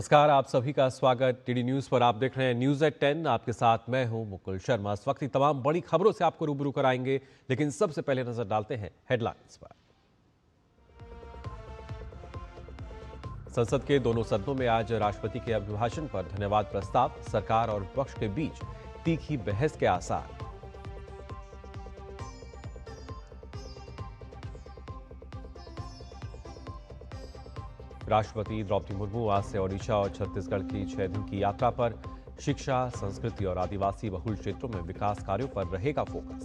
नमस्कार, आप सभी का स्वागत टीडी न्यूज पर। आप देख रहे हैं न्यूज एट 10। आपके साथ मैं हूं मुकुल शर्मा। इस वक्त की तमाम बड़ी खबरों से आपको रूबरू कराएंगे, लेकिन सबसे पहले नजर डालते हैं हेडलाइंस पर। संसद के दोनों सदनों में आज राष्ट्रपति के अभिभाषण पर धन्यवाद प्रस्ताव, सरकार और विपक्ष के बीच तीखी बहस के आसार। राष्ट्रपति द्रौपदी मुर्मू आज से ओडिशा और छत्तीसगढ़ की 6 दिन की यात्रा पर। शिक्षा, संस्कृति और आदिवासी बहुल क्षेत्रों में विकास कार्यों पर रहेगा फोकस।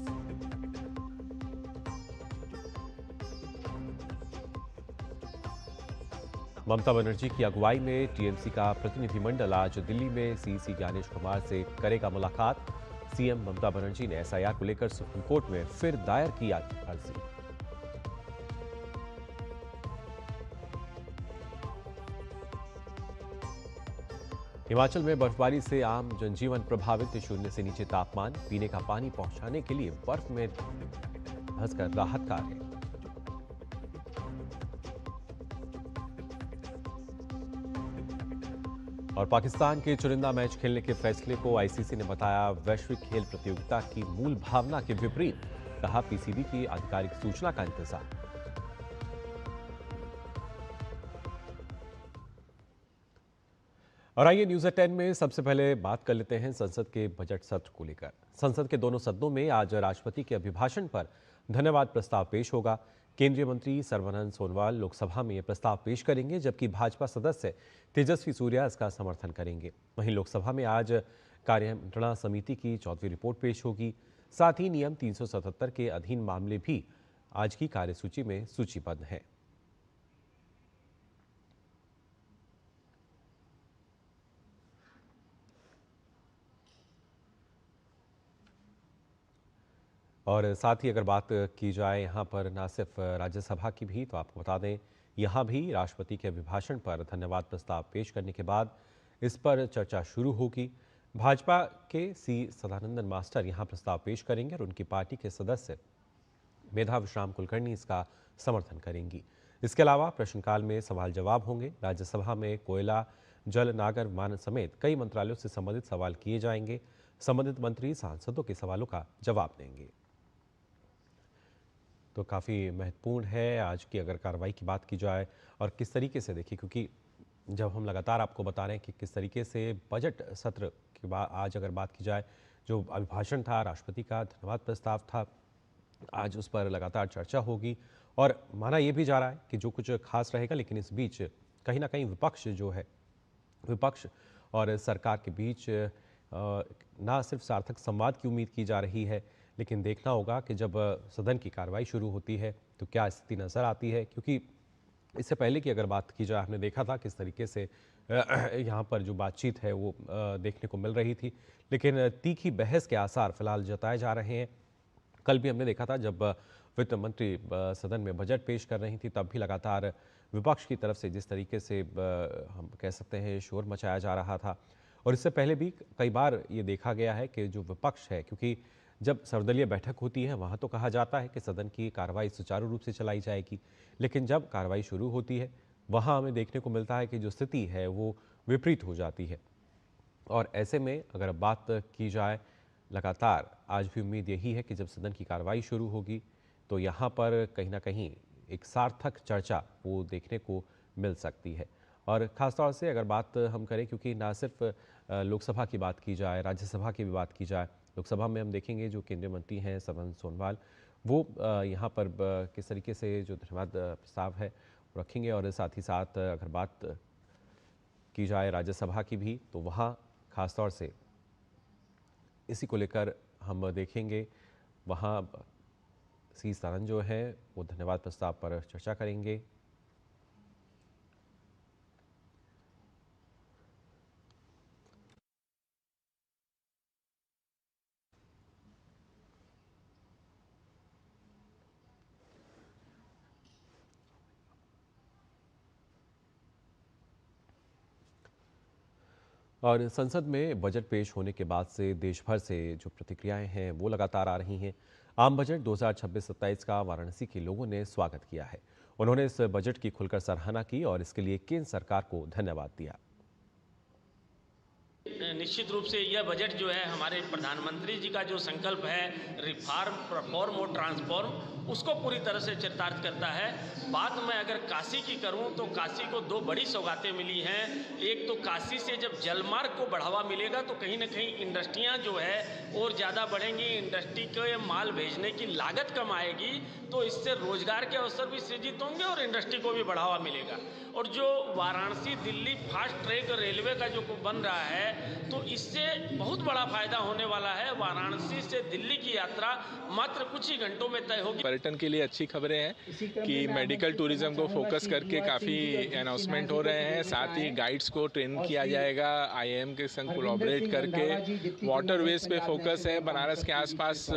ममता बनर्जी की अगुवाई में टीएमसी का प्रतिनिधिमंडल आज दिल्ली में सीसी ज्ञानेश कुमार से करेगा मुलाकात। सीएम ममता बनर्जी ने एसआईआर को लेकर सुप्रीम कोर्ट में फिर दायर किया अर्जी। हिमाचल में बर्फबारी से आम जनजीवन प्रभावित, शून्य से नीचे तापमान, पीने का पानी पहुंचाने के लिए बर्फ में धंसकर राहत कार्य। और पाकिस्तान के चुनिंदा मैच खेलने के फैसले को आईसीसी ने बताया वैश्विक खेल प्रतियोगिता की मूल भावना के विपरीत। कहा पीसीबी की आधिकारिक सूचना का इंतजार। और आइए न्यूज 10 में सबसे पहले बात कर लेते हैं संसद के बजट सत्र को लेकर। संसद के दोनों सदनों में आज राष्ट्रपति के अभिभाषण पर धन्यवाद प्रस्ताव पेश होगा। केंद्रीय मंत्री सर्बानंद सोनोवाल लोकसभा में यह प्रस्ताव पेश करेंगे, जबकि भाजपा सदस्य तेजस्वी सूर्या इसका समर्थन करेंगे। वहीं लोकसभा में आज कार्यमंत्रणा समिति की 4वीं रिपोर्ट पेश होगी। साथ ही नियम 377 के अधीन मामले भी आज की कार्यसूची में सूचीबद्ध हैं। और साथ ही अगर बात की जाए यहाँ पर न सिर्फ राज्यसभा की भी, तो आपको बता दें यहाँ भी राष्ट्रपति के अभिभाषण पर धन्यवाद प्रस्ताव पेश करने के बाद इस पर चर्चा शुरू होगी। भाजपा के सी सदानंदन मास्टर यहाँ प्रस्ताव पेश करेंगे और उनकी पार्टी के सदस्य मेधा विश्राम कुलकर्णी इसका समर्थन करेंगी। इसके अलावा प्रश्नकाल में सवाल जवाब होंगे। राज्यसभा में कोयला, जल, नागर विमानन समेत कई मंत्रालयों से संबंधित सवाल किए जाएंगे। संबंधित मंत्री सांसदों के सवालों का जवाब देंगे। तो काफ़ी महत्वपूर्ण है आज की अगर कार्रवाई की बात की जाए और किस तरीके से देखिए, क्योंकि जब हम लगातार आपको बता रहे हैं कि किस तरीके से बजट सत्र की बात आज अगर बात की जाए, जो अभिभाषण था राष्ट्रपति का, धन्यवाद प्रस्ताव था, आज उस पर लगातार चर्चा होगी और माना यह भी जा रहा है कि जो कुछ खास रहेगा। लेकिन इस बीच कहीं ना कहीं विपक्ष जो है, विपक्ष और सरकार के बीच ना सिर्फ सार्थक संवाद की उम्मीद की जा रही है, लेकिन देखना होगा कि जब सदन की कार्रवाई शुरू होती है तो क्या स्थिति नजर आती है। क्योंकि इससे पहले की अगर बात की जाए, हमने देखा था किस तरीके से यहाँ पर जो बातचीत है वो देखने को मिल रही थी, लेकिन तीखी बहस के आसार फिलहाल जताए जा रहे हैं। कल भी हमने देखा था जब वित्त मंत्री सदन में बजट पेश कर रही थी, तब भी लगातार विपक्ष की तरफ से जिस तरीके से हम कह सकते हैं शोर मचाया जा रहा था। और इससे पहले भी कई बार ये देखा गया है कि जो विपक्ष है, क्योंकि जब सर्वदलीय बैठक होती है वहाँ तो कहा जाता है कि सदन की कार्रवाई सुचारू रूप से चलाई जाएगी, लेकिन जब कार्रवाई शुरू होती है वहाँ हमें देखने को मिलता है कि जो स्थिति है वो विपरीत हो जाती है। और ऐसे में अगर बात की जाए, लगातार आज भी उम्मीद यही है कि जब सदन की कार्रवाई शुरू होगी तो यहाँ पर कहीं ना कहीं एक सार्थक चर्चा वो देखने को मिल सकती है। और ख़ासतौर से अगर बात हम करें, क्योंकि ना सिर्फ लोकसभा की बात की जाए, राज्यसभा की भी बात की जाए, लोकसभा में हम देखेंगे जो केंद्रीय मंत्री हैं सर्बानंद सोनोवाल, वो यहाँ पर किस तरीके से जो धन्यवाद प्रस्ताव है वो रखेंगे। और साथ ही साथ अगर बात की जाए राज्यसभा की भी, तो वहाँ ख़ासतौर से इसी को लेकर हम देखेंगे, वहाँ सी सदानंद जो है वो धन्यवाद प्रस्ताव पर चर्चा करेंगे। और संसद में बजट पेश होने के बाद से देश भर से जो प्रतिक्रियाएं हैं वो लगातार आ रही हैं। आम बजट 2026-27 का वाराणसी के लोगों ने स्वागत किया है। उन्होंने इस बजट की खुलकर सराहना की और इसके लिए केंद्र सरकार को धन्यवाद दिया। निश्चित रूप से यह बजट जो है हमारे प्रधानमंत्री जी का जो संकल्प है रिफॉर्म, परफॉर्म और ट्रांसफॉर्म, उसको पूरी तरह से चरितार्थ करता है। बात मैं अगर काशी की करूं तो काशी को दो बड़ी सौगातें मिली हैं। एक तो काशी से जब जलमार्ग को बढ़ावा मिलेगा तो कहीं ना कहीं इंडस्ट्रियां जो है और ज़्यादा बढ़ेंगी, इंडस्ट्री के माल भेजने की लागत कम आएगी, तो इससे रोजगार के अवसर भी सृजित होंगे और इंडस्ट्री को भी बढ़ावा मिलेगा। और जो Varanasi Delhi fast track railway का जो बन रहा है तो इससे बहुत बड़ा फायदा होने वाला है। वाराणसी से दिल्ली की यात्रा मात्र कुछ ही घंटों में तय होगी। पर्यटन के लिए अच्छी खबरें हैं कि मेडिकल टूरिज्म को फोकस करके काफ़ी अनाउंसमेंट हो रहे हैं। साथ ही गाइड्स को ट्रेन किया जाएगा आईआईएम के संग कोलैबोरेट करके। वाटरवेज पे फोकस है। बनारस के आसपास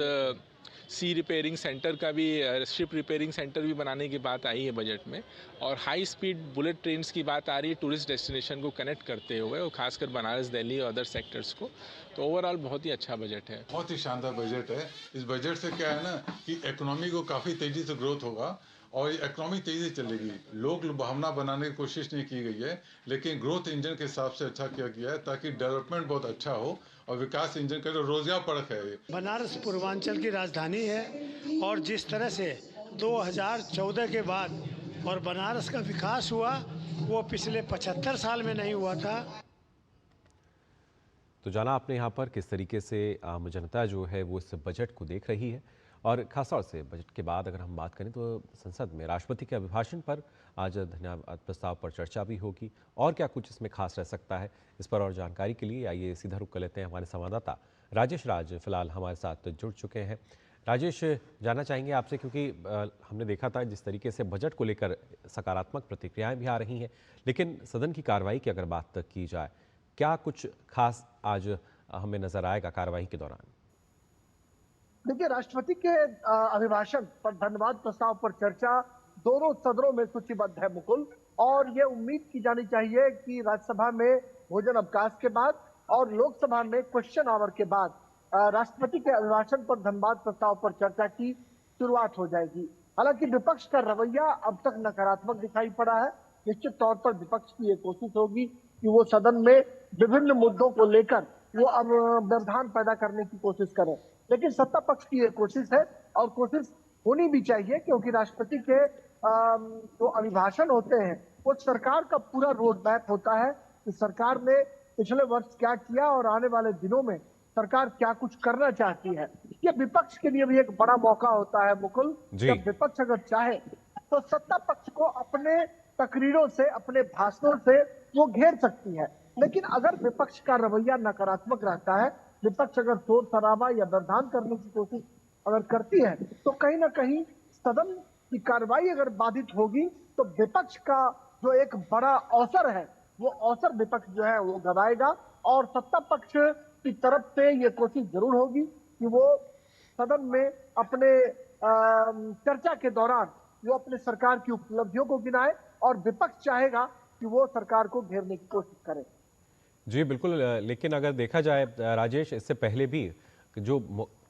सी रिपेयरिंग सेंटर का भी, शिप रिपेयरिंग सेंटर भी बनाने की बात आई है बजट में। और हाई स्पीड बुलेट ट्रेन्स की बात आ रही है टूरिस्ट डेस्टिनेशन को कनेक्ट करते हुए, और खासकर बनारस, दिल्ली और अदर सेक्टर्स को। तो ओवरऑल बहुत ही अच्छा बजट है। बहुत ही शानदार बजट है। इस बजट से क्या है ना कि इकोनॉमी को काफ़ी तेज़ी से ग्रोथ होगा और इकोनॉमी तेज़ी से चलेगी। लोग लुभावना बनाने की कोशिश नहीं की गई है, लेकिन ग्रोथ इंजन के हिसाब से अच्छा किया गया है ताकि डेवलपमेंट बहुत अच्छा हो और विकास इंजन का जो रोजगार परख है। बनारस पूर्वांचल की राजधानी है और जिस तरह से 2014 के बाद और बनारस का विकास हुआ वो पिछले 75 साल में नहीं हुआ था। तो जाना आपने यहाँ पर किस तरीके से आम जनता जो है वो इस बजट को देख रही है। और खासतौर से बजट के बाद अगर हम बात करें तो संसद में राष्ट्रपति के अभिभाषण पर आज धन्यवाद प्रस्ताव पर चर्चा भी होगी। और क्या कुछ इसमें खास रह सकता है, इस पर और जानकारी के लिए आइए सीधा रुख कर लेते हैं। हमारे संवाददाता राजेश राज फिलहाल हमारे साथ जुड़ चुके हैं। राजेश, जानना चाहेंगे आपसे क्योंकि हमने देखा था जिस तरीके से बजट को लेकर सकारात्मक प्रतिक्रियाएं भी आ रही हैं, लेकिन सदन की कार्रवाई की अगर बात की जाए, क्या कुछ खास आज हमें नजर आएगा कार्रवाई के दौरान? देखिए, राष्ट्रपति के अभिभाषण पर धन्यवाद प्रस्ताव पर चर्चा दोनों सदनों में सूचीबद्ध है मुकुल, और ये उम्मीद की जानी चाहिए कि राज्यसभा में भोजन अवकाश के बाद और लोकसभा में क्वेश्चन आवर के बाद राष्ट्रपति के अभिभाषण पर धन्यवाद प्रस्ताव पर चर्चा की शुरुआत हो जाएगी। हालांकि विपक्ष का रवैया अब तक नकारात्मक दिखाई पड़ा है। निश्चित तौर पर विपक्ष की ये कोशिश होगी कि वो सदन में विभिन्न मुद्दों को लेकर वो अब व्यवधान पैदा करने की कोशिश करें, लेकिन सत्ता पक्ष की ये कोशिश है और कोशिश होनी भी चाहिए, क्योंकि राष्ट्रपति के जो अभिभाषण होते हैं वो सरकार का पूरा रोड मैप होता है कि सरकार ने पिछले वर्ष क्या किया और आने वाले दिनों में सरकार क्या कुछ करना चाहती है। ये विपक्ष के लिए भी एक बड़ा मौका होता है मुकुल। जब विपक्ष अगर चाहे तो सत्ता पक्ष को अपने तकरीरों से, अपने भाषणों से वो घेर सकती है, लेकिन अगर विपक्ष का रवैया नकारात्मक रहता है, विपक्ष अगर शोर शराबा या व्यवधान करने की कोशिश अगर करती है, तो कहीं ना कहीं सदन की कार्रवाई अगर बाधित होगी तो विपक्ष का जो एक बड़ा अवसर है वो अवसर विपक्ष जो है वो गवाएगा। और सत्ता पक्ष की तरफ से ये कोशिश जरूर होगी कि वो सदन में अपने चर्चा के दौरान वो अपने सरकार की उपलब्धियों को गिनाए, और विपक्ष चाहेगा कि वो सरकार को घेरने की कोशिश करे। जी बिल्कुल, लेकिन अगर देखा जाए राजेश, इससे पहले भी जो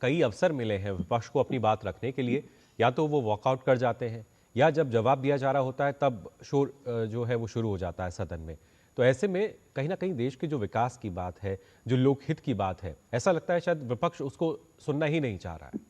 कई अवसर मिले हैं विपक्ष को अपनी बात रखने के लिए, या तो वो वॉकआउट कर जाते हैं या जब जवाब दिया जा रहा होता है तब शोर जो है वो शुरू हो जाता है सदन में। तो ऐसे में कहीं ना कहीं देश के जो विकास की बात है, जो लोकहित की बात है, ऐसा लगता है शायद विपक्ष उसको सुनना ही नहीं चाह रहा है।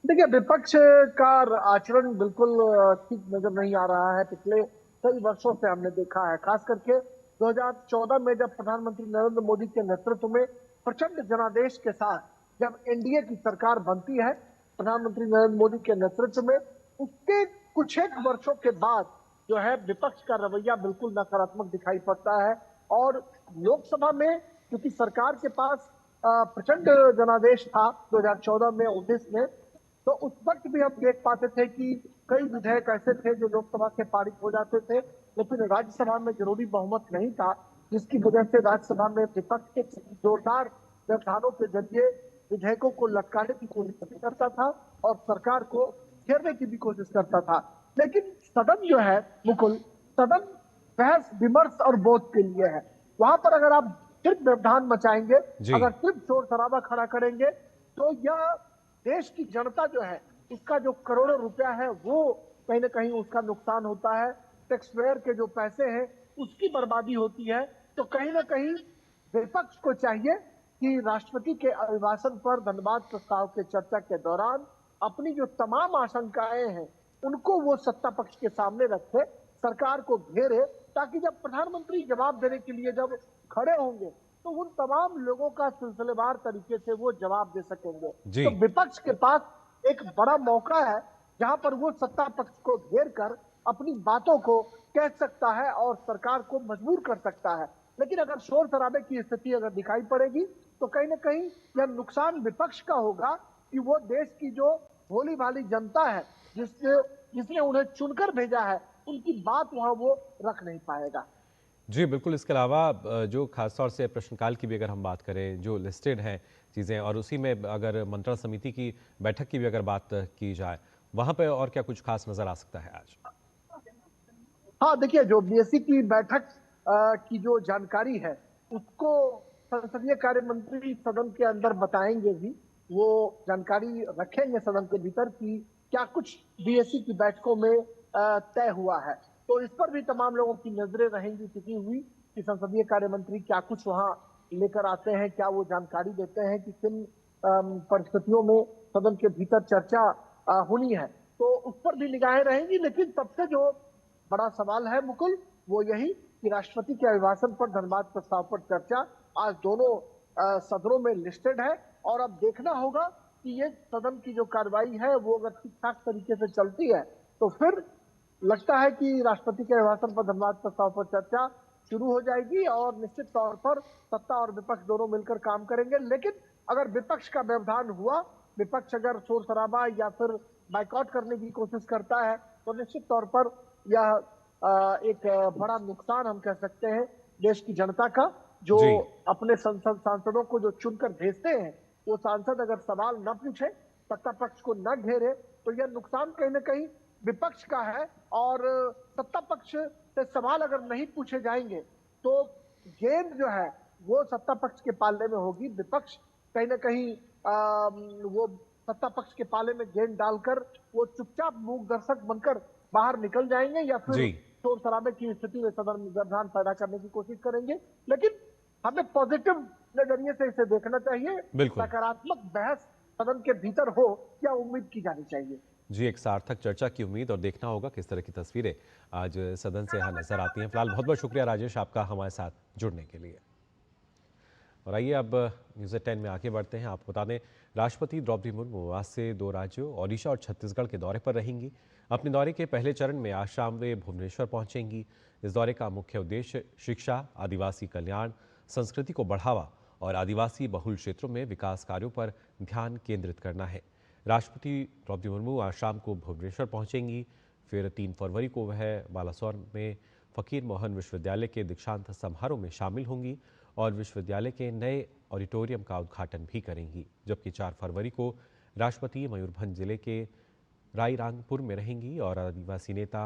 देखिए, विपक्ष का आचरण बिल्कुल ठीक नजर नहीं आ रहा है। पिछले कई वर्षों से हमने देखा है, खास करके 2014 में जब प्रधानमंत्री नरेंद्र मोदी के नेतृत्व में प्रचंड जनादेश के साथ जब एनडीए की सरकार बनती है प्रधानमंत्री नरेंद्र मोदी के नेतृत्व में, उसके कुछ एक वर्षों के बाद जो है विपक्ष का रवैया बिल्कुल नकारात्मक दिखाई पड़ता है। और लोकसभा में क्योंकि सरकार के पास प्रचंड जनादेश था 2014 में 19 में, तो उस वक्त भी हम देख पाते थे कि कई विधेयक ऐसे थे जो लोकसभा से पारित हो जाते थे, लेकिन राज्यसभा में जरूरी बहुमत नहीं था, जिसकी वजह से राज्यसभा में विपक्ष के जोरदार व्यवधानों के जरिए विधेयकों को लटकाने की कोशिश करता था और सरकार को घेरने की भी कोशिश करता था। लेकिन सदन जो है मुकुल, सदन बहस विमर्श और बोध के लिए है। वहां पर अगर आप सिर्फ व्यवधान मचाएंगे, अगर सिर्फ शोर शराबा खड़ा करेंगे, तो यह देश की जनता जो है उसका जो करोड़ों रुपया है वो कहीं ना कहीं उसका नुकसान होता है। टैक्स पेयर के जो पैसे हैं उसकी बर्बादी होती है। तो कहीं ना कहीं विपक्ष को चाहिए कि राष्ट्रपति के अभिभाषण पर धन्यवाद प्रस्ताव के चर्चा के दौरान अपनी जो तमाम आशंकाएं हैं उनको वो सत्ता पक्ष के सामने रखे, सरकार को घेरे, ताकि जब प्रधानमंत्री जवाब देने के लिए जब खड़े होंगे तो उन तमाम लोगों का सिलसिलेवार तरीके से वो जवाब दे सकेंगे। तो विपक्ष के पास एक बड़ा मौका है जहां पर वो सत्ता पक्ष को घेर कर अपनी बातों को कह सकता है और सरकार को मजबूर कर सकता है। लेकिन अगर शोर शराबे की स्थिति अगर दिखाई पड़ेगी तो कहीं ना कहीं यह नुकसान विपक्ष का होगा कि वो देश की जो भोली भाली जनता है जिसने उन्हें चुनकर भेजा है उनकी बात वहां वो रख नहीं पाएगा। जी बिल्कुल। इसके अलावा जो खासतौर से प्रश्नकाल की भी अगर हम बात करें, जो लिस्टेड हैं चीज़ें, और उसी में अगर मंत्रणा समिति की बैठक की भी अगर बात की जाए, वहां पे और क्या कुछ खास नजर आ सकता है आज? हाँ देखिए, जो बीएससी की बैठक की जो जानकारी है उसको संसदीय कार्य मंत्री सदन के अंदर बताएंगे भी, वो जानकारी रखेंगे सदन के भीतर कि क्या कुछ बीएससी की बैठकों में तय हुआ है। तो इस पर भी तमाम लोगों की नजरें रहेंगी टिकी हुई कि संसदीय कार्य मंत्री क्या कुछ वहां लेकर आते हैं, क्या वो जानकारी देते हैं कि किन परिस्थितियों में सदन के भीतर चर्चा होनी है, तो उस पर भी निगाहें रहेंगी। लेकिन सबसे जो बड़ा सवाल है मुकुल, वो यही कि राष्ट्रपति के अभिभाषण पर धन्यवाद प्रस्ताव पर चर्चा आज दोनों सदनों में लिस्टेड है, और अब देखना होगा कि ये सदन की जो कार्रवाई है वो अगर ठीक ठाक तरीके से चलती है तो फिर लगता है कि राष्ट्रपति के अभिभाषण पर धन्यवाद प्रस्ताव पर चर्चा शुरू हो जाएगी और निश्चित तौर पर सत्ता और विपक्ष दोनों मिलकर काम करेंगे। लेकिन अगर विपक्ष का व्यवधान हुआ, विपक्ष अगर शोर शराबा या फिर बाइकआउट करने की कोशिश करता है तो निश्चित तौर पर यह एक बड़ा नुकसान हम कह सकते हैं देश की जनता का, जो अपने सांसदों को जो चुनकर भेजते हैं वो सांसद अगर सवाल न पूछे, सत्ता पक्ष को न घेरे, तो यह नुकसान कहीं ना कहीं विपक्ष का है। और सत्ता पक्ष से सवाल अगर नहीं पूछे जाएंगे तो गेंद जो है वो सत्ता पक्ष के पाले में होगी। विपक्ष कहीं ना कहीं वो सत्ता पक्ष के पाले में गेंद डालकर वो चुपचाप मूक दर्शक बनकर बाहर निकल जाएंगे या फिर शोर शराबे की स्थिति में सदन में व्यवधान पैदा करने की कोशिश करेंगे। लेकिन हमें पॉजिटिव नजरिए से इसे देखना चाहिए, सकारात्मक बहस सदन के भीतर हो, क्या उम्मीद की जानी चाहिए। जी, एक सार्थक चर्चा की उम्मीद, और देखना होगा किस तरह की तस्वीरें आज सदन से यहाँ नजर आती हैं। फिलहाल बहुत बहुत शुक्रिया राजेश आपका हमारे साथ जुड़ने के लिए। और आइए अब न्यूज़ 10 में आगे बढ़ते हैं। आपको बता दें, राष्ट्रपति द्रौपदी मुर्मू आज से 2 राज्यों ओडिशा और छत्तीसगढ़ के दौरे पर रहेंगी। अपने दौरे के पहले चरण में आज शाम वे भुवनेश्वर पहुंचेंगी। इस दौरे का मुख्य उद्देश्य शिक्षा, आदिवासी कल्याण, संस्कृति को बढ़ावा और आदिवासी बहुल क्षेत्रों में विकास कार्यों पर ध्यान केंद्रित करना है। राष्ट्रपति द्रौपदी मुर्मू आज शाम को भुवनेश्वर पहुंचेंगी। फिर 3 फरवरी को वह बालासोर में फकीर मोहन विश्वविद्यालय के दीक्षांत समारोह में शामिल होंगी और विश्वविद्यालय के नए ऑडिटोरियम का उद्घाटन भी करेंगी। जबकि 4 फरवरी को राष्ट्रपति मयूरभंज जिले के रायरंगपुर में रहेंगी और आदिवासी नेता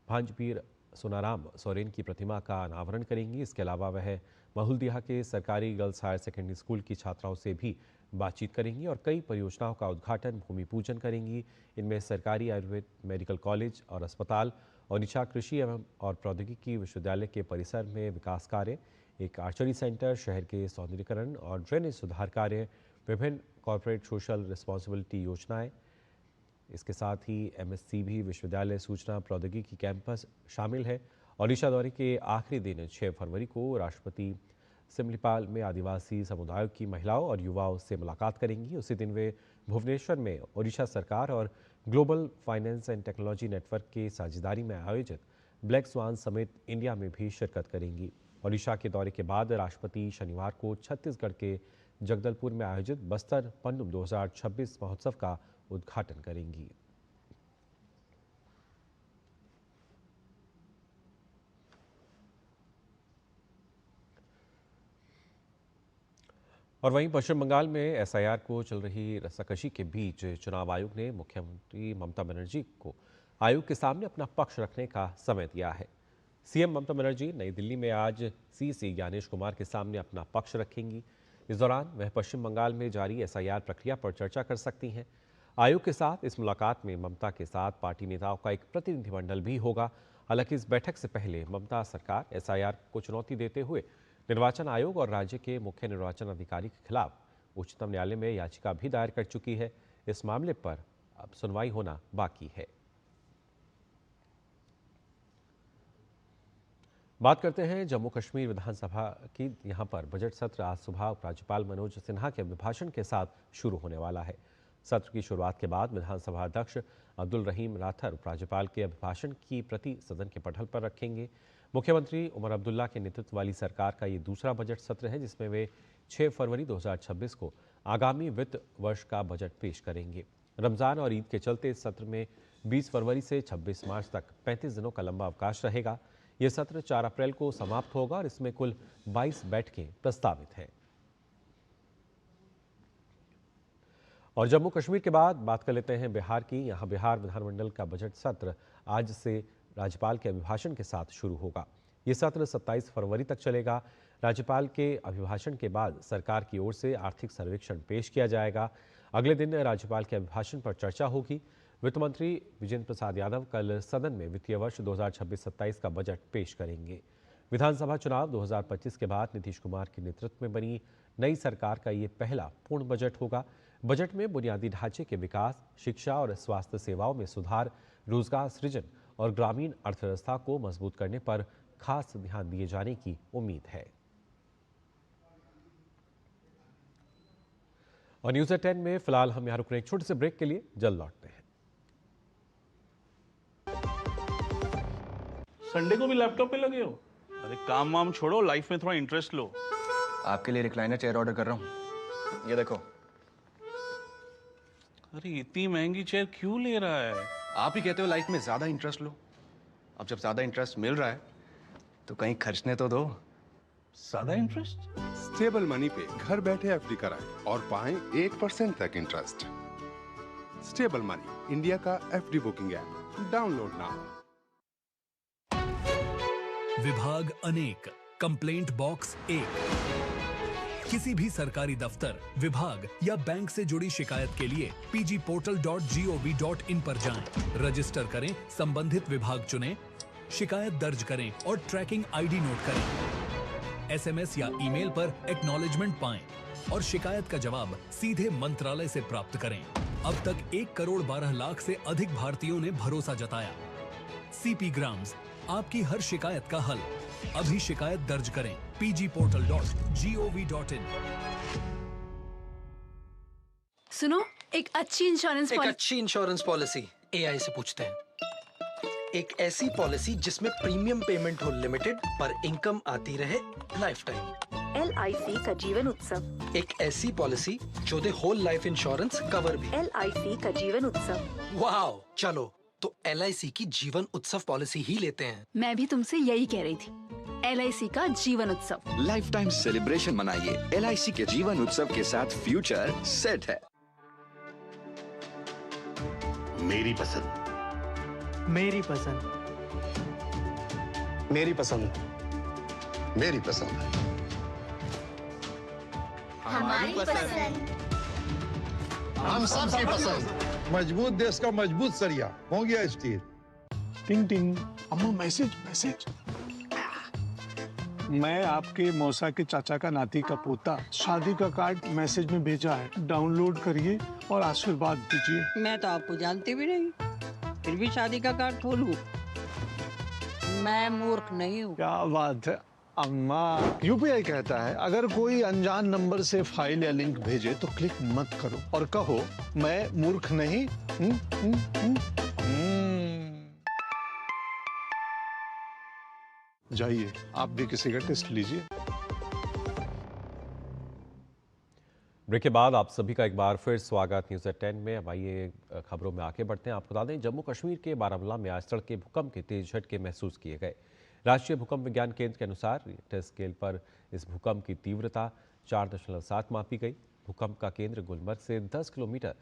भांजबीर सोनाराम सोरेन की प्रतिमा का अनावरण करेंगी। इसके अलावा वह महुलदिहा के सरकारी गर्ल्स हायर सेकेंडरी स्कूल की छात्राओं से भी बातचीत करेंगी और कई परियोजनाओं का उद्घाटन, भूमि पूजन करेंगी। इनमें सरकारी आयुर्वेद मेडिकल कॉलेज और अस्पताल, ओडिशा कृषि एवं और प्रौद्योगिकी विश्वविद्यालय के परिसर में विकास कार्य, एक आर्चरी सेंटर, शहर के सौंदर्यीकरण और ड्रेनेज सुधार कार्य, विभिन्न कॉर्पोरेट सोशल रिस्पॉन्सिबिलिटी योजनाएं। इसके साथ ही एमएससीबी विश्वविद्यालय सूचना प्रौद्योगिकी कैंपस शामिल है। ओडिशा दौरे के आखिरी दिन 6 फरवरी को राष्ट्रपति सिमलीपाल में आदिवासी समुदायों की महिलाओं और युवाओं से मुलाकात करेंगी। उसी दिन वे भुवनेश्वर में ओडिशा सरकार और global finance and technology network की साझेदारी में आयोजित ब्लैक स्वान समिट इंडिया में भी शिरकत करेंगी। ओडिशा के दौरे के बाद राष्ट्रपति शनिवार को छत्तीसगढ़ के जगदलपुर में आयोजित बस्तर पन्नुम 2026 महोत्सव का उद्घाटन करेंगी। और वहीं पश्चिम बंगाल में एसआईआर को चल रही रस्साकशी के बीच चुनाव आयोग ने मुख्यमंत्री ममता बनर्जी को आयोग के सामने अपना पक्ष रखने का समय दिया है। सीएम ममता बनर्जी नई दिल्ली में आज सीसी ज्ञानेश कुमार के सामने अपना पक्ष रखेंगी। इस दौरान वह पश्चिम बंगाल में जारी एसआईआर प्रक्रिया पर चर्चा कर सकती हैं। आयोग के साथ इस मुलाकात में ममता के साथ पार्टी नेताओं का एक प्रतिनिधिमंडल भी होगा। हालांकि इस बैठक से पहले ममता सरकार एसआईआर को चुनौती देते हुए निर्वाचन आयोग और राज्य के मुख्य निर्वाचन अधिकारी के खिलाफ उच्चतम न्यायालय में याचिका भी दायर कर चुकी है। इस मामले पर अब सुनवाई होना बाकी है। बात करते हैं जम्मू कश्मीर विधानसभा की। यहां पर बजट सत्र आज सुबह उपराज्यपाल मनोज सिन्हा के अभिभाषण के साथ शुरू होने वाला है। सत्र की शुरुआत के बाद विधानसभा अध्यक्ष अब्दुल रहीम राठौर उपराज्यपाल के अभिभाषण की प्रति सदन के पटल पर रखेंगे। मुख्यमंत्री उमर अब्दुल्ला के नेतृत्व वाली सरकार का ये दूसरा बजट सत्र है, जिसमें वे 6 फरवरी 2026 को आगामी वित्त वर्ष का बजट पेश करेंगे। रमजान और ईद के चलते इस सत्र में 20 फरवरी से 26 मार्च तक 35 दिनों का लंबा अवकाश रहेगा। यह सत्र 4 अप्रैल को समाप्त होगा और इसमें कुल 22 बैठकें प्रस्तावित हैं। और जम्मू कश्मीर के बाद बात कर लेते हैं बिहार की। यहां बिहार विधानमंडल का बजट सत्र आज से राज्यपाल के अभिभाषण के साथ शुरू होगा। ये सत्र 27 फरवरी तक चलेगा। राज्यपाल के अभिभाषण के बाद सरकार की ओर से आर्थिक सर्वेक्षण पेश किया जाएगा। अगले दिन राज्यपाल के अभिभाषण पर चर्चा होगी। वित्त मंत्री विजेंद्र प्रसाद यादव कल सदन में वित्तीय वर्ष 2026-27 का बजट पेश करेंगे। विधानसभा चुनाव 2025 के बाद नीतीश कुमार के नेतृत्व में बनी नई सरकार का ये पहला पूर्ण बजट होगा। बजट में बुनियादी ढांचे के विकास, शिक्षा और स्वास्थ्य सेवाओं में सुधार, रोजगार सृजन और ग्रामीण अर्थव्यवस्था को मजबूत करने पर खास ध्यान दिए जाने की उम्मीद है। और न्यूज़ एट 10 में फिलहाल हम यहां रुक रहे हैं एक छोटे से ब्रेक के लिए, जल्द लौटते हैं। संडे को भी लैपटॉप पे लगे हो? अरे काम वाम छोड़ो, लाइफ में थोड़ा इंटरेस्ट लो। आपके लिए रिक्लाइनर चेयर ऑर्डर कर रहा हूँ, ये देखो। अरे इतनी महंगी चेयर क्यों ले रहा है? आप ही कहते हो लाइफ में ज्यादा इंटरेस्ट लो। अब जब ज्यादा इंटरेस्ट मिल रहा है तो कहीं खर्चने तो दो। ज्यादा इंटरेस्ट? स्टेबल मनी पे घर बैठे एफडी कराएं और पाएं 1% तक इंटरेस्ट। स्टेबल मनी, इंडिया का FD booking app, download now. विभाग अनेक, कंप्लेंट बॉक्स 1। किसी भी सरकारी दफ्तर, विभाग या बैंक से जुड़ी शिकायत के लिए pgportal.gov.in पर जाएं, रजिस्टर करें, संबंधित विभाग चुनें, शिकायत दर्ज करें और ट्रैकिंग आईडी नोट करें। एसएमएस या ईमेल पर एक्नॉलेजमेंट पाएं और शिकायत का जवाब सीधे मंत्रालय से प्राप्त करें। अब तक 1 करोड़ 12 लाख से अधिक भारतीयों ने भरोसा जताया। सीपी ग्राम्स, आपकी हर शिकायत का हल। अभी शिकायत दर्ज करें pgportal.gov.in। सुनो, एक अच्छी इंश्योरेंस पॉलिसी एआई से पूछते हैं। एक ऐसी पॉलिसी जिसमें प्रीमियम पेमेंट हो लिमिटेड पर इनकम आती रहे लाइफ टाइम। LIC का जीवन उत्सव। एक ऐसी पॉलिसी जो दे होल लाइफ इंश्योरेंस कवर भी। LIC का जीवन उत्सव। वाओ, चलो तो LIC की जीवन उत्सव पॉलिसी ही लेते हैं। मैं भी तुमसे यही कह रही थी, LIC का जीवन उत्सव। लाइफ टाइम सेलिब्रेशन मनाइए LIC के जीवन उत्सव के साथ। फ्यूचर सेट है। मेरी पसंद, मेरी पसंद, मेरी पसंद, मेरी पसंद, हमारी पसंद, हम सबकी पसंद। मजबूत देश का मजबूत सरिया हो गया स्टील। टिंग टिंग, अम्मा मैसेज। मैं आपके मौसा के चाचा का नाती का पोता, शादी का कार्ड मैसेज में भेजा है, डाउनलोड करिए और आशीर्वाद दीजिए। मैं तो आपको जानती भी नहीं, फिर भी शादी का कार्ड खोलूं? मैं मूर्ख नहीं हूँ। क्या बात है अम्मा। यूपीआई कहता है अगर कोई अनजान नंबर से फाइल या लिंक भेजे तो क्लिक मत करो और कहो मैं मूर्ख नहीं। जाइए, आप भी किसी का टेस्ट लीजिए। ब्रेक के बाद आप सभी का एक बार फिर स्वागत न्यूज़ एट 10 में। अब आइए खबरों में आगे बढ़ते हैं। आपको बता दें, जम्मू कश्मीर के बारामूला में आज तड़के भूकंप के तेज झटके महसूस किए गए। राष्ट्रीय भूकंप विज्ञान केंद्र के अनुसार रिक्टर स्केल पर इस भूकंप की तीव्रता 4.7 मापी गई। भूकंप का केंद्र गुलमर्ग से 10 किलोमीटर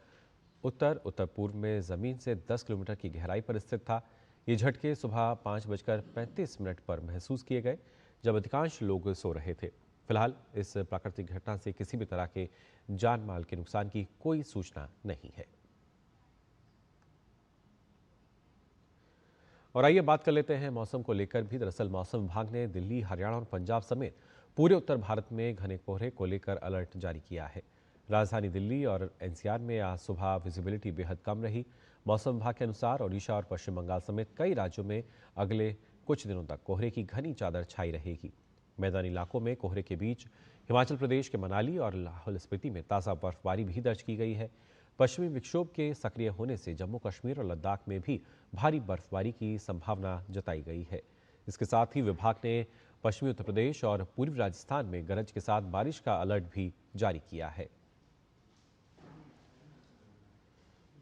उत्तर पूर्व में ज़मीन से 10 किलोमीटर की गहराई पर स्थित था। ये झटके सुबह 5:35 पर महसूस किए गए, जब अधिकांश लोग सो रहे थे। फिलहाल इस प्राकृतिक घटना से किसी भी तरह के जान माल के नुकसान की कोई सूचना नहीं है। और आइए बात कर लेते हैं मौसम को लेकर भी। दरअसल मौसम विभाग ने दिल्ली, हरियाणा और पंजाब समेत पूरे उत्तर भारत में घने कोहरे को लेकर अलर्ट जारी किया है। राजधानी दिल्ली और एनसीआर में आज सुबह विजिबिलिटी बेहद कम रही। मौसम विभाग के अनुसार ओडिशा और पश्चिम बंगाल समेत कई राज्यों में अगले कुछ दिनों तक कोहरे की घनी चादर छाई रहेगी। मैदानी इलाकों में कोहरे के बीच हिमाचल प्रदेश के मनाली और लाहौल स्पीति में ताज़ा बर्फबारी भी दर्ज की गई है। पश्चिमी विक्षोभ के सक्रिय होने से जम्मू कश्मीर और लद्दाख में भी भारी बर्फबारी की संभावना जताई गई है। इसके साथ ही विभाग ने पश्चिमी उत्तर प्रदेश और पूर्वी राजस्थान में गरज के साथ बारिश का अलर्ट भी जारी किया है।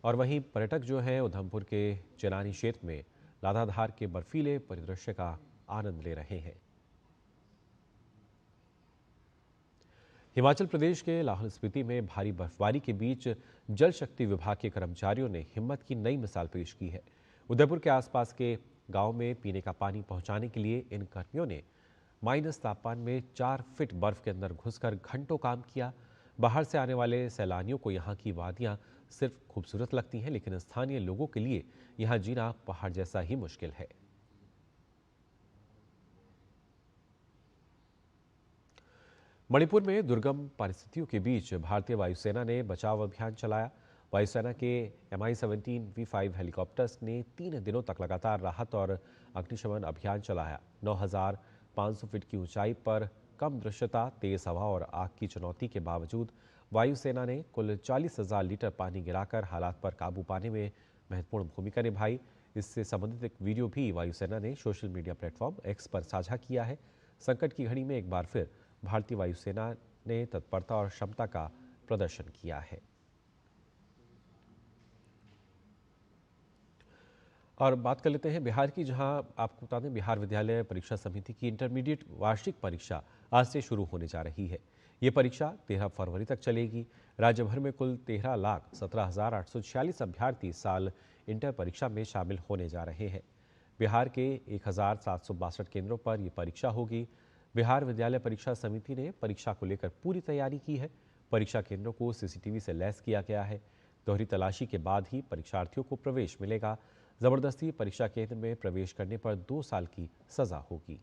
और वहीं पर्यटक जो हैं उधमपुर के चेनानी क्षेत्र में लाधाधार के बर्फीले परिदृश्य का आनंद ले रहे हैं। हिमाचल प्रदेश के लाहौल स्पीति में भारी बर्फबारी के बीच जल शक्ति विभाग के कर्मचारियों ने हिम्मत की नई मिसाल पेश की है। उदयपुर के आसपास के गांव में पीने का पानी पहुंचाने के लिए इन कर्मियों ने माइनस तापमान में 4 फीट बर्फ के अंदर घुसकर घंटों काम किया। बाहर से आने वाले सैलानियों को यहाँ की वादियाँ सिर्फ खूबसूरत लगती हैं, लेकिन स्थानीय लोगों के लिए यहाँ जीना पहाड़ जैसा ही मुश्किल है। मणिपुर में दुर्गम परिस्थितियों के बीच भारतीय वायुसेना ने बचाव अभियान चलाया। वायुसेना के Mi-17 V5 हेलीकॉप्टर्स ने 3 दिनों तक लगातार राहत और अग्निशमन अभियान चलाया। 9,500 फीट की ऊंचाई पर कम दृश्यता, तेज हवा और आग की चुनौती के बावजूद वायुसेना ने कुल 40,000 लीटर पानी गिराकर हालात पर काबू पाने में महत्वपूर्ण भूमिका निभाई। इससे संबंधित एक वीडियो भी वायुसेना ने सोशल मीडिया प्लेटफॉर्म एक्स पर साझा किया है। संकट की घड़ी में एक बार फिर भारतीय वायुसेना ने तत्परता और क्षमता का प्रदर्शन किया है। और बात कर लेते हैं बिहार की, जहां आपको बता दें बिहार विद्यालय परीक्षा समिति की इंटरमीडिएट वार्षिक परीक्षा आज से शुरू होने जा रही है। ये परीक्षा 13 फरवरी तक चलेगी। राज्य भर में कुल 13,17,846 अभ्यर्थी इस साल इंटर परीक्षा में शामिल होने जा रहे हैं। बिहार के 1,762 केंद्रों पर यह परीक्षा होगी। बिहार विद्यालय परीक्षा समिति ने परीक्षा को लेकर पूरी तैयारी की है। परीक्षा केंद्रों को सीसीटीवी से लैस किया गया है। दोहरी तलाशी के बाद ही परीक्षार्थियों को प्रवेश मिलेगा। जबरदस्ती परीक्षा केंद्र में प्रवेश करने पर 2 साल की सजा होगी।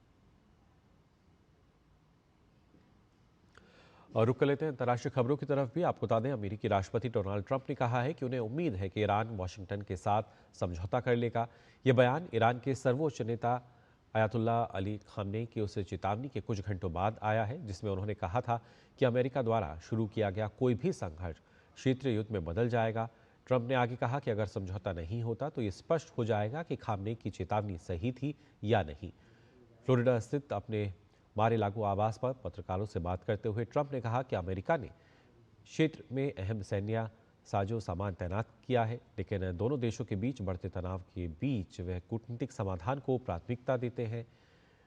और रुक कर लेते हैं अंतर्राष्ट्रीय खबरों की तरफ भी। आपको बता दें अमेरिकी राष्ट्रपति डोनाल्ड ट्रंप ने कहा है कि उन्हें उम्मीद है कि ईरान वाशिंगटन के साथ समझौता कर लेगा। यह बयान ईरान के सर्वोच्च नेता अयातुल्लाह अली खामनेई की उस चेतावनी के कुछ घंटों बाद आया है, जिसमें उन्होंने कहा था कि अमेरिका द्वारा शुरू किया गया कोई भी संघर्ष क्षेत्रीय युद्ध में बदल जाएगा। ट्रंप ने आगे कहा कि अगर समझौता नहीं होता तो ये स्पष्ट हो जाएगा कि खामनेई की चेतावनी सही थी या नहीं। फ्लोरिडा स्थित अपने मारे लागू आवास पर पत्रकारों से बात करते हुए ट्रंप ने कहा कि अमेरिका ने क्षेत्र में अहम सैन्य साजो सामान तैनात किया है, लेकिन दोनों देशों के बीच बढ़ते तनाव के बीच वह कूटनीतिक समाधान को प्राथमिकता देते हैं।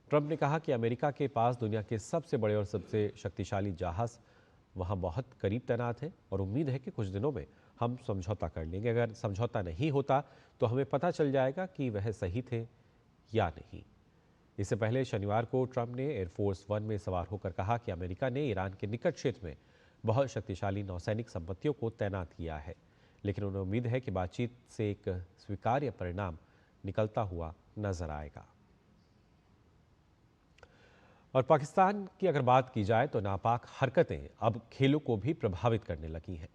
ट्रंप ने कहा कि अमेरिका के पास दुनिया के सबसे बड़े और सबसे शक्तिशाली जहाज वहां बहुत करीब तैनात हैं और उम्मीद है कि कुछ दिनों में हम समझौता कर लेंगे। अगर समझौता नहीं होता तो हमें पता चल जाएगा कि वह सही थे या नहीं। इससे पहले शनिवार को ट्रंप ने एयरफोर्स 1 में सवार होकर कहा कि अमेरिका ने ईरान के निकट क्षेत्र में बहुत शक्तिशाली नौसैनिक संपत्तियों को तैनात किया है, लेकिन उन्हें उम्मीद है कि बातचीत से एक स्वीकार्य परिणाम निकलता हुआ नजर आएगा। और पाकिस्तान की अगर बात की जाए तो नापाक हरकतें अब खेलों को भी प्रभावित करने लगी हैं।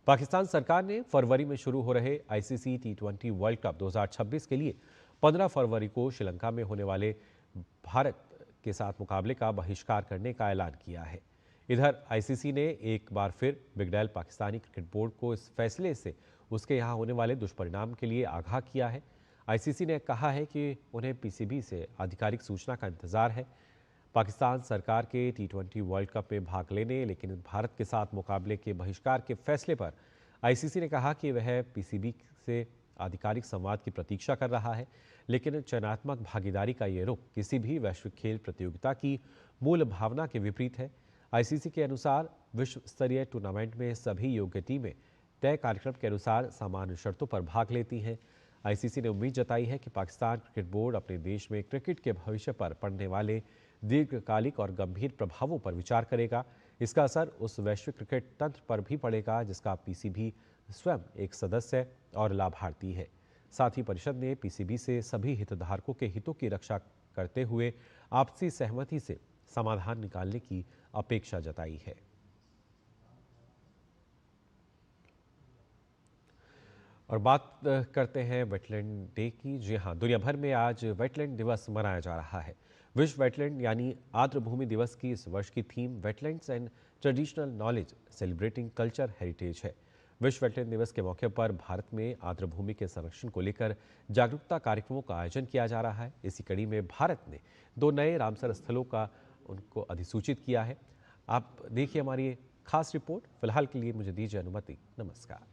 पाकिस्तान सरकार ने फरवरी में शुरू हो रहे ICC T20 वर्ल्ड कप 2026 के लिए 15 फरवरी को श्रीलंका में होने वाले भारत के साथ मुकाबले का बहिष्कार करने का ऐलान किया है। इधर ICC ने एक बार फिर big Dell Pakistani cricket board को इस फैसले से उसके यहाँ होने वाले दुष्परिणाम के लिए आगाह किया है। ICC ने कहा है कि उन्हें PCB से आधिकारिक सूचना का इंतजार है। पाकिस्तान सरकार के T20 वर्ल्ड कप में भाग लेने लेकिन भारत के साथ मुकाबले के बहिष्कार के फैसले पर ICC ने कहा कि वह PCB से आधिकारिक संवाद की प्रतीक्षा कर रहा है, लेकिन चयनात्मक भागीदारी का ये रुख किसी भी वैश्विक खेल प्रतियोगिता की मूल भावना के विपरीत है। ICC के अनुसार विश्व स्तरीय टूर्नामेंट में सभी योग्य टीमें तय कार्यक्रम के अनुसार सामान्य शर्तों पर भाग लेती हैं। ICC ने उम्मीद जताई है कि पाकिस्तान क्रिकेट बोर्ड अपने देश में क्रिकेट के भविष्य पर पड़ने वाले दीर्घकालिक और गंभीर प्रभावों पर विचार करेगा। इसका असर उस वैश्विक क्रिकेट तंत्र पर भी पड़ेगा जिसका PCB स्वयं एक सदस्य और लाभार्थी है। साथ ही परिषद ने PCB से सभी हितधारकों के हितों की रक्षा करते हुए आपसी सहमति से समाधान निकालने की अपेक्षा जताई है। और बात करते हैं वेटलैंड डे की। जी हाँ, दुनिया भर में आज वेटलैंड दिवस मनाया जा रहा है। विश्व वेटलैंड यानी आर्द्र भूमि दिवस की इस वर्ष की theme wetlands and traditional knowledge celebrating culture heritage है। विश्व वेटलैंड दिवस के मौके पर भारत में आर्द्र भूमि के संरक्षण को लेकर जागरूकता कार्यक्रमों का आयोजन किया जा रहा है। इसी कड़ी में भारत ने 2 नए रामसर स्थलों का उनको अधिसूचित किया है। आप देखिए हमारी खास रिपोर्ट। फिलहाल के लिए मुझे दीजिए अनुमति। नमस्कार।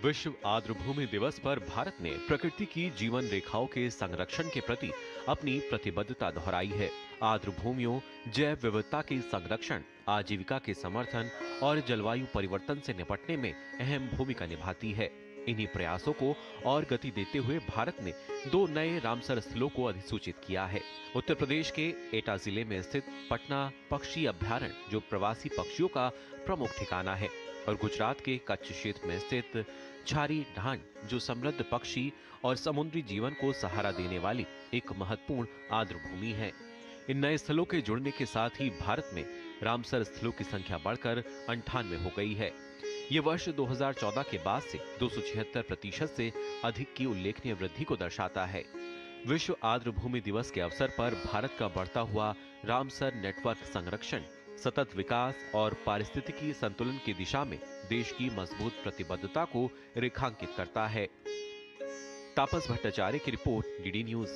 विश्व आर्द्र भूमि दिवस पर भारत ने प्रकृति की जीवन रेखाओं के संरक्षण के प्रति अपनी प्रतिबद्धता दोहराई है। आर्द्र भूमियों, जैव विविधता के संरक्षण, आजीविका के समर्थन और जलवायु परिवर्तन से निपटने में अहम भूमिका निभाती है। इन्हीं प्रयासों को और गति देते हुए भारत ने 2 नए रामसर स्थलों को अधिसूचित किया है। उत्तर प्रदेश के एटा जिले में स्थित पटना पक्षी अभ्यारण्य, जो प्रवासी पक्षियों का प्रमुख ठिकाना है, और गुजरात के कच्छ क्षेत्र में स्थित छारी ढांड, जो समृद्ध पक्षी और समुद्री जीवन को सहारा देने वाली एक महत्वपूर्ण आर्द्र भूमि है। इन नए स्थलों के जुड़ने के साथ ही भारत में रामसर स्थलों की संख्या बढ़कर 98 हो गई है। ये वर्ष 2014 के बाद से 276% से अधिक की उल्लेखनीय वृद्धि को दर्शाता है। विश्व आर्द्र भूमि दिवस के अवसर पर भारत का बढ़ता हुआ रामसर नेटवर्क संरक्षण, सतत विकास और पारिस्थितिकी संतुलन की दिशा में देश की मजबूत प्रतिबद्धता को रेखांकित करता है। तापस भट्टाचार्य की रिपोर्ट, डीडी न्यूज।